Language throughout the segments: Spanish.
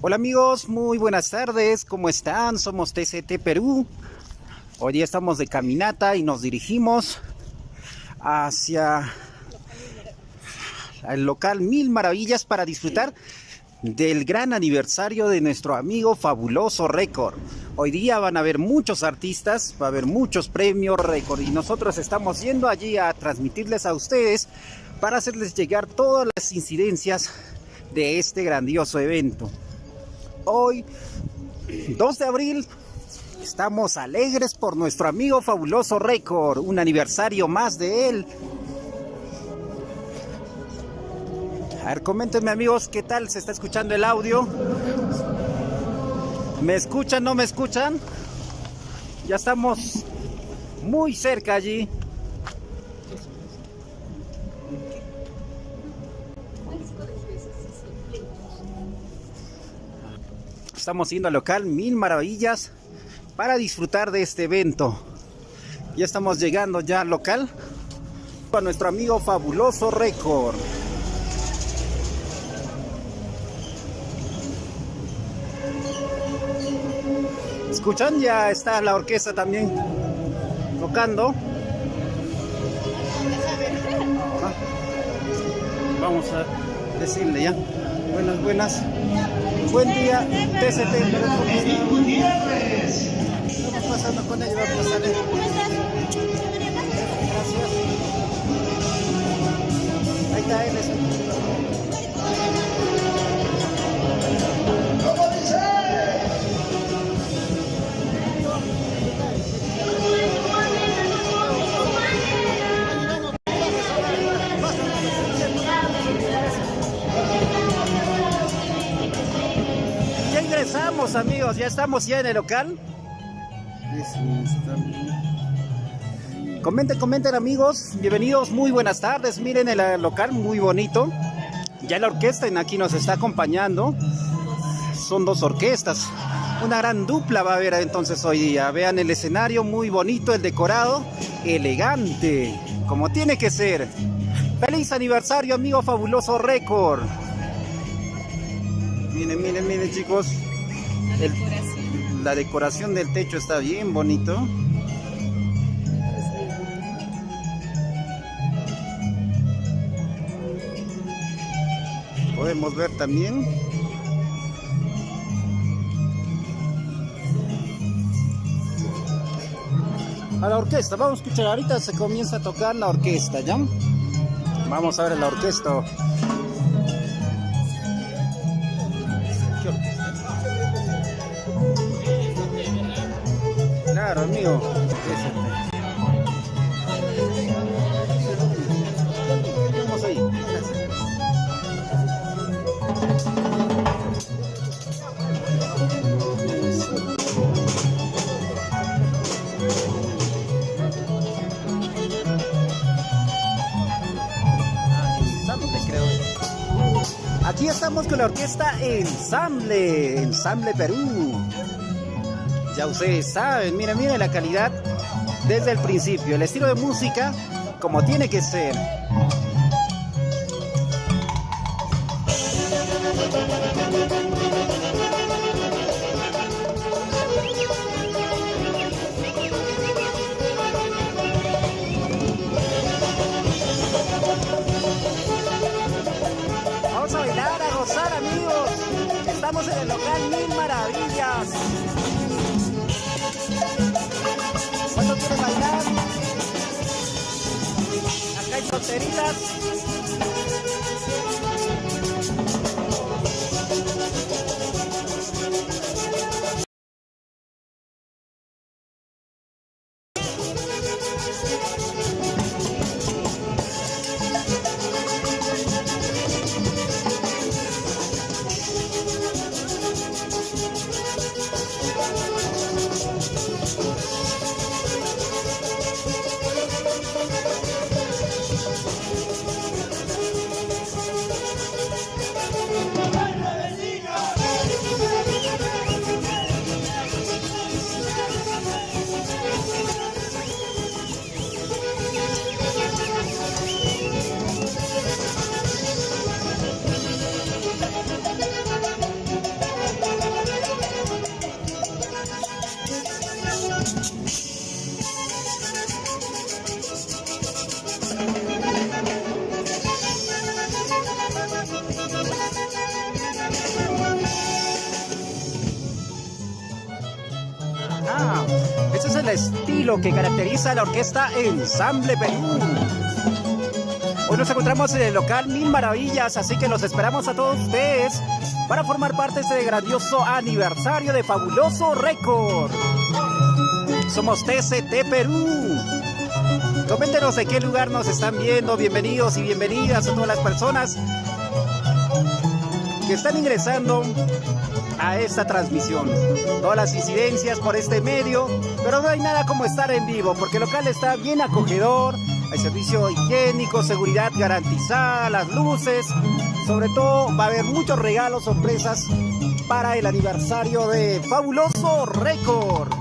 Hola amigos, muy buenas tardes, ¿cómo están? Somos TCT Perú. Hoy día estamos de caminata y nos dirigimos hacia el local Mil Maravillas para disfrutar del gran aniversario de nuestro amigo Fabuloso Record. Hoy día van a haber muchos artistas, va a haber muchos premios récord y nosotros estamos yendo allí a transmitirles a ustedes para hacerles llegar todas las incidencias de este grandioso evento. Hoy, 2 de abril, estamos alegres por nuestro amigo Fabuloso Record, un aniversario más de él. A ver, coméntenme amigos, ¿qué tal se está escuchando el audio? ¿Me escuchan, no me escuchan? Ya estamos muy cerca allí. Estamos yendo al local Mil Maravillas para disfrutar de este evento. Ya estamos llegando ya al local con nuestro amigo Fabuloso Record. ¿Escuchan? Ya está la orquesta también tocando. Vamos a decirle ya. Buenas, buenas. Buen día, TCT. Estamos pasando con ellos. Vamos a salir. Gracias. Ahí está él. Ya ingresamos amigos, ya estamos ya en el local. Comenten amigos, bienvenidos, muy buenas tardes. Miren el local muy bonito. Ya la orquesta aquí nos está acompañando. Son 2 orquestas, una gran dupla va a haber entonces hoy día. Vean el escenario muy bonito, el decorado elegante, como tiene que ser. Feliz aniversario amigo Fabuloso Record. Miren chicos, la decoración del techo está bien bonito. Podemos ver también a la orquesta. Vamos a escuchar, ahorita se comienza a tocar la orquesta, ¿ya? Vamos a ver la orquesta. ¿Qué orquesta? Claro, amigo. Vamos ahí. Aquí estamos con la orquesta Ensamble Perú. Ya ustedes saben, miren la calidad desde el principio, el estilo de música como tiene que ser. Vamos a bailar, a gozar amigos. Estamos en el local Mil Maravillas. ¿Cuánto quieren bailar? Acá hay solteritas. está. Ese es el estilo que caracteriza a la orquesta Ensamble Perú. Hoy nos encontramos en el local Mil Maravillas, así que los esperamos a todos ustedes para formar parte de este grandioso aniversario de Fabuloso Record. Somos TCT Perú. Coméntenos de qué lugar nos están viendo. Bienvenidos y bienvenidas a todas las personas que están ingresando a esta transmisión. Todas las incidencias por este medio, pero no hay nada como estar en vivo, porque el local está bien acogedor. Hay servicio higiénico, seguridad garantizada, las luces. Sobre todo va a haber muchos regalos, sorpresas para el aniversario de Fabuloso Record.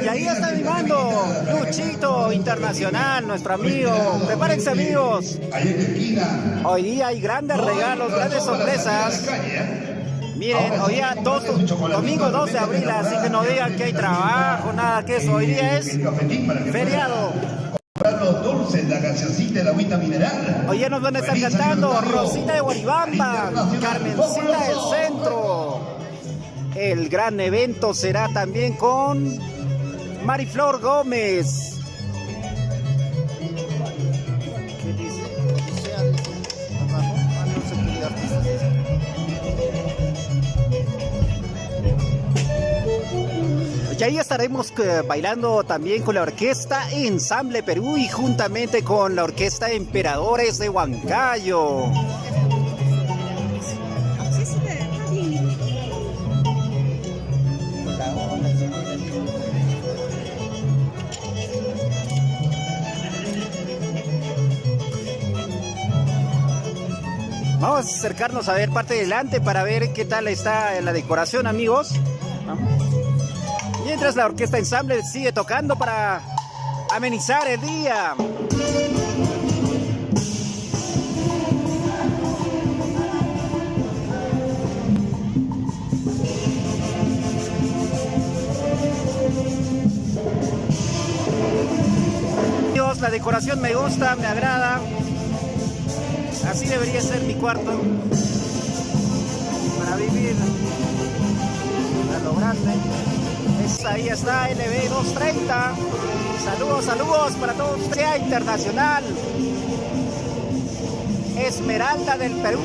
Y ahí está animando Luchito Internacional, nuestro amigo. Prepárense, amigos. Hoy día hay grandes regalos, grandes sorpresas. Miren, hoy día domingo 2 de abril, así que no digan que hay trabajo, nada que eso. Hoy día es feriado. Los dulces, la gaseosita y la agüita mineral. Hoy ya nos van a estar cantando Rosita de Guaribamba, Carmencita del Centro. El gran evento será también con Mariflor Gómez. ¿Qué dice? Y ahí estaremos bailando también con la orquesta Ensamble Perú y juntamente con la orquesta Emperadores de Huancayo. Vamos a acercarnos a ver parte de delante para ver qué tal está la decoración, amigos. Vamos. Mientras la orquesta Ensamble sigue tocando para amenizar el día. Dios, la decoración me gusta, me agrada. Así debería ser mi cuarto para vivir a lo grande. Ahí está LB230. Saludos, saludos para todos. Sea Internacional, Esmeralda del Perú,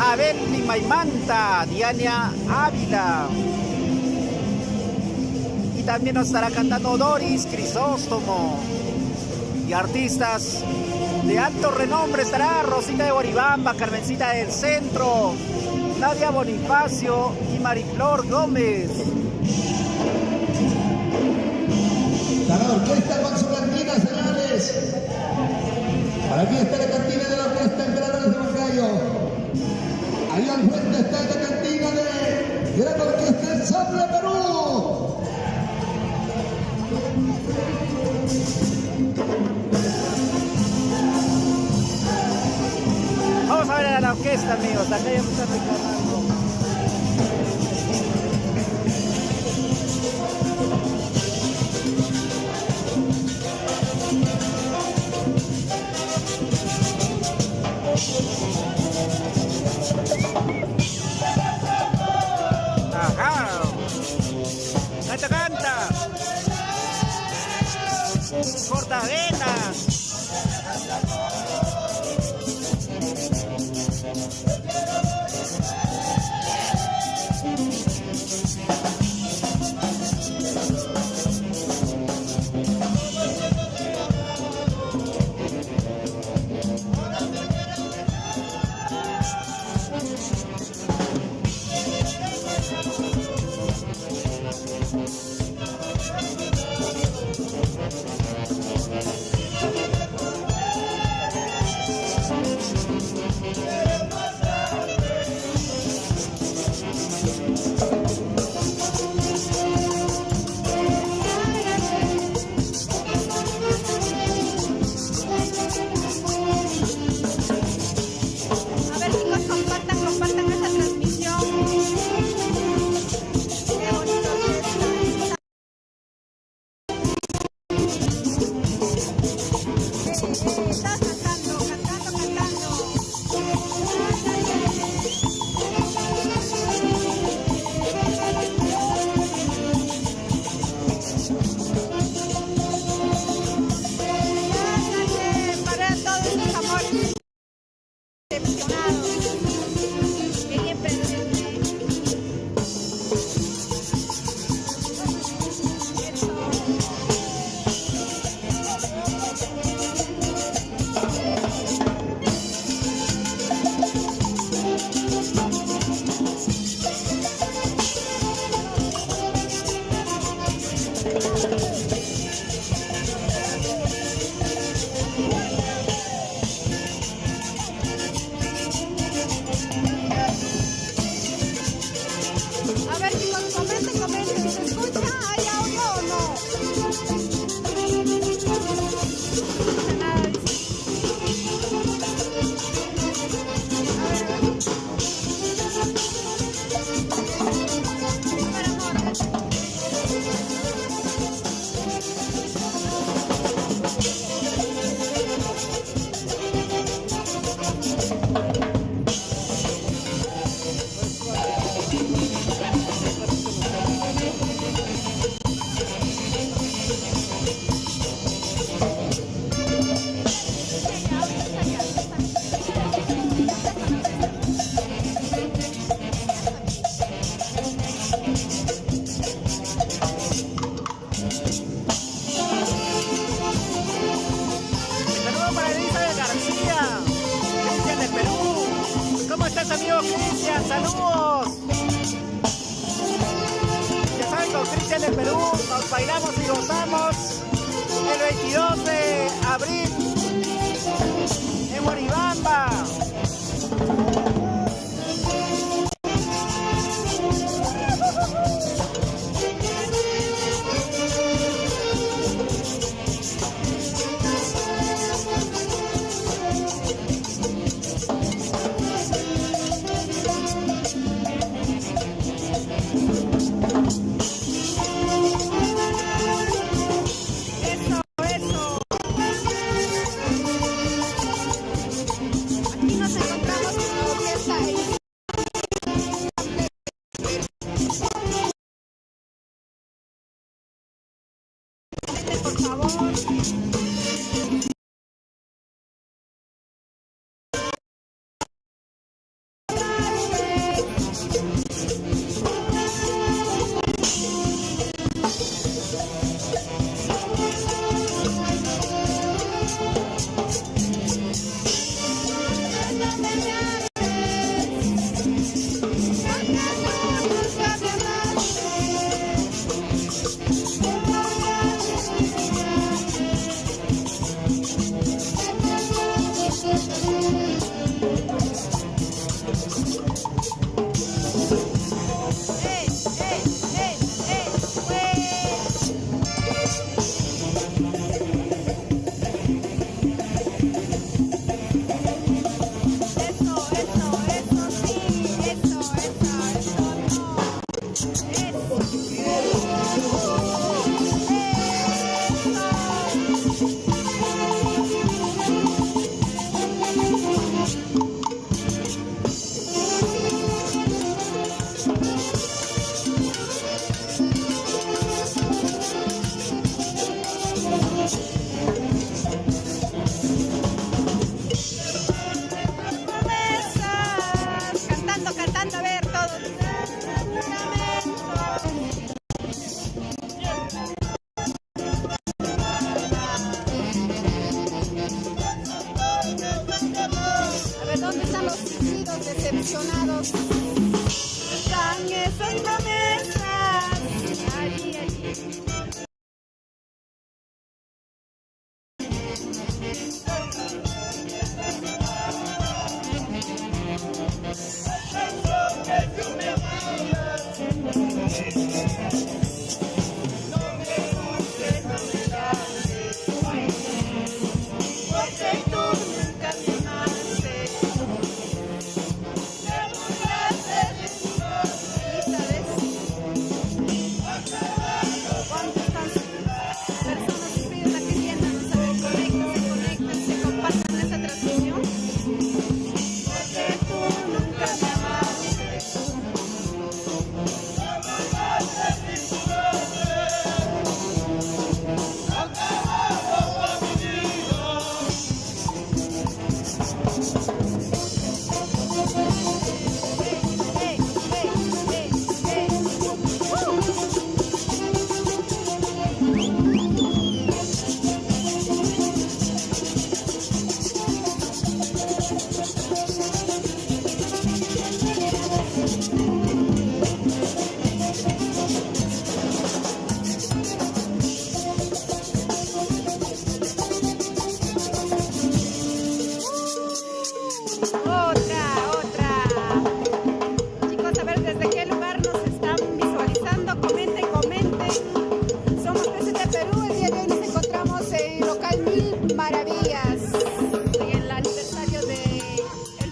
Abel Limaimanta, Diana Ávila. Y también nos estará cantando Doris Crisóstomo. Y artistas de alto renombre estará Rosita de Guaribamba, Carmencita del Centro, Nadia Bonifacio y Mariflor Gómez. La orquesta con su cantina, señores. Aquí está la cantina de la orquesta Emperadores de Huancayo. Ahí al frente está la cantina de la orquesta Ensamble Perú. Vamos a ver a la orquesta fiesta, amigos. Acá ya me están reclamando. Ajá. Canta, canta. Cortavenas. A ver, chicos, compartan esa transmisión. Qué bonito que está. Estás cantando. Para todos los amores decepcionados. Bien presente. Eso. A ver, chicos, comenten si se escucha. ¿Hay audio o no? No escucha nada, dice. A ver, amor. Saludos para Elizabeth García, Cristian de Perú. ¿Cómo estás, amigo Cristian? Saludos. Ya saben, con Cristian de Perú nos bailamos y gozamos el 22 de abril en Moribamba. Eso. Aquí nos encontramos con la orquesta. Por favor. Eso, cantando, a ver, todos. A ver, ¿dónde están los hijos decepcionados? Están esas promesas. Allí, allí.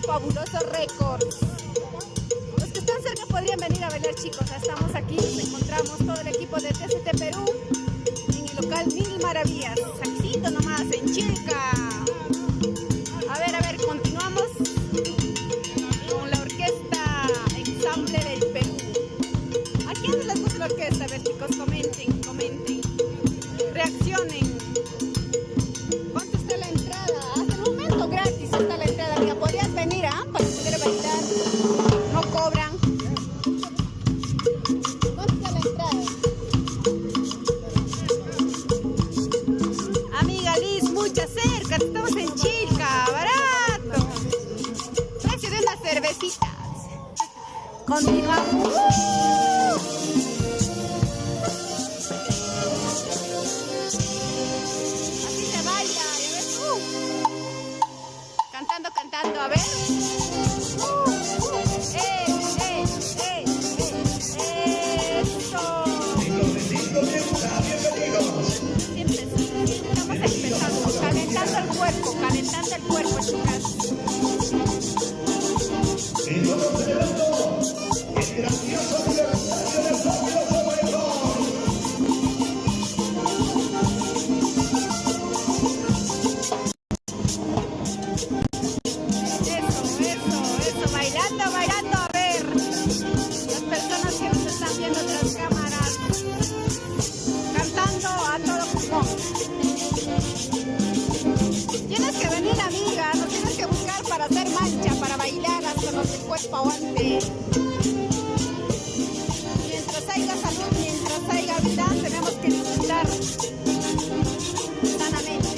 Fabuloso Records. Los que están cerca podrían venir a bailar, chicos. Estamos aquí, nos encontramos todo el equipo de TCT Perú en el local Mil Maravillas, Saquito nomás, en Chilca. A ver, continuamos con la orquesta Ensamble del Perú. ¿A quiénes les gusta la orquesta? A ver, chicos, comenten, reaccionen. ¿Cuánto está la entrada? Hasta el momento gratis está la entrada, amiga. ¿Podrías venir, para poder bailar? No cobran. ¿Cuánto está la entrada? Amiga Liz, mucha cerca. Estamos en Chilca, barato. Precio de unas cervecitas. Continuamos. Cantando, a ver. Eso. Siempre estamos empezando, calentando el cuerpo, chicas. Bailando, a ver, las personas que nos están viendo tras cámaras, cantando a todo pulmón. Tienes que venir, amiga, no tienes que buscar para hacer mancha, para bailar hasta donde el cuerpo aguante. Mientras haya salud, mientras haya vida, tenemos que disfrutar sanamente.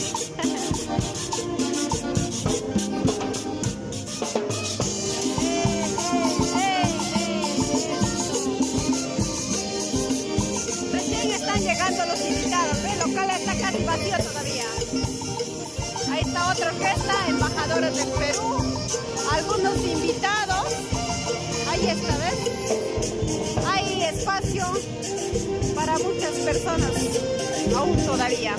Llegando los invitados, el local está casi vacío todavía. Ahí está otra orquesta, embajadores del Perú, algunos invitados. Ahí está, ¿ves? Hay espacio para muchas personas, aún todavía.